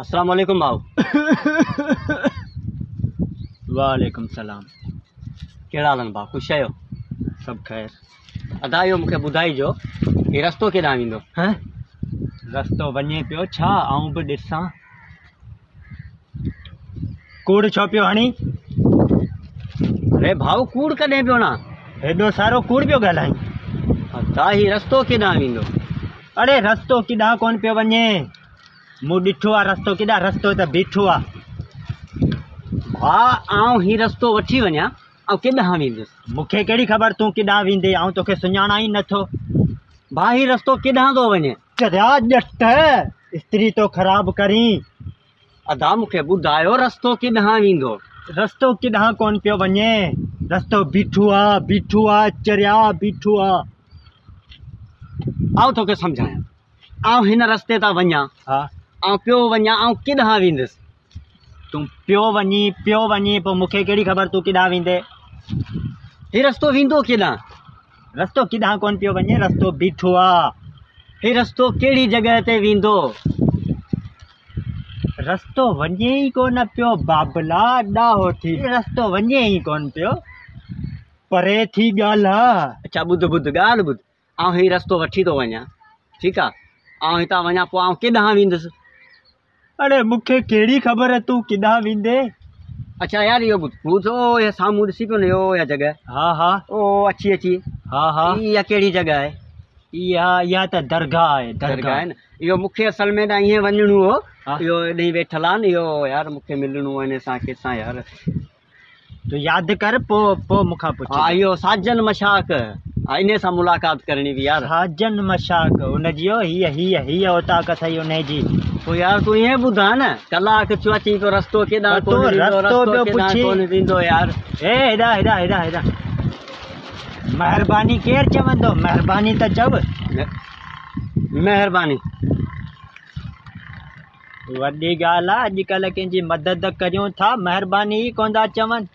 अस्सलाम वालेकुम भाऊ। वालेकुम सलाम। कहिड़ा हाल आहिनि भाउ? ख़ुशि आहियो? सब खैर। अदा इहो मूंखे ॿुधाइजो हीउ रस्तो केॾांहुं वेंदो? हैं रस्तो वञे पियो छा आऊं बि ॾिसां। कूड़ छो पियो हणी? अरे भाऊ कूड़ कॾहिं पियो न? हेॾो सारो कूड़ पियो ॻाल्हाईं। अदा हीउ रस्तो केॾांहुं वेंदो? अड़े रस्तो किॾांहुं कोन पियो वञे, मूं ॾिठो आहे रस्तो किॾां, रस्तो त बीठो आहे। भाउ आउं हीउ रस्तो वठी वञा ऐं केॾांहुं वेंदुसि? मूंखे कहिड़ी ख़बर तूं किॾांहुं वेंदे, आऊं तोखे सुञाणा ई नथो। भाउ हीउ रस्तो केॾांहुं थो वञे? चरिया ॼट स्त्री तो ख़राबु करीं। अदा मूंखे ॿुधायो रस्तो केॾांहुं वेंदो? रस्तो किॾांहुं कोन पियो वञे, रस्तो बीठो आहे चरिया बीठो आहे। आउं तोखे सम्झायां, आउं हिन रस्ते तां वञा, हा ऐं पियो वञा, ऐं केॾांहुं वेंदुसि? तूं पियो वञी पोइ मूंखे कहिड़ी ख़बर तूं किॾांहुं वेंदे। हीउ रस्तो वेंदो केॾांहुं? रस्तो किॾांहुं कोन पियो वञे, रस्तो बीठो आहे। हीउ रस्तो कहिड़ी जॻह ते वेंदो? रस्तो वञे ई कोन पियो बाबला, ॾाहो थी रस्तो वञे ई कोन पियो, परे थी ॻाल्हि आहे। अच्छा ॿुध ॻाल्हि ॿुध, आउं हीउ रस्तो वठी थो वञा, ठीकु आहे, आउं हितां वञा पोइ आउं केॾांहुं वेंदुसि? अड़े मूंखे कहिड़ी ख़बर तूं किॾांहुं वेंदे। अच्छा यार इहो ॿुध ओ इहा साम्हूं ॾिसी पियो न इहो इहा जॻह? हा ओ अची हा इहा कहिड़ी जॻह आहे? इहा त दरगाह आहे। दरगाह आहे न। इहो मूंखे असल में न ईअं वञिणो हो, इहो ॾेई वेठल आहे न, इहो यार मूंखे मिलणो आहे हिन सां कंहिंसां यार। तूं यादि कर पोइ मूंखां पुछ। हा इहो साजन मशाक, हा इन सां मुलाक़ात करणी हुई यार। साजन मशाक हुनजी हीअ औताक अथई हुनजी। पोइ यार तूं ईअं ॿुधा न, कलाक थियो अची पियो रस्तो केॾांहुं कोन वेंदो यार। हेॾा महिरबानी केरु चवंदो? महिरबानी त चव। महिरबानी वॾी ॻाल्हि आहे, अॼुकल्ह कंहिंजी मदद करियूं था, महिरबानी ई कोन था चवनि।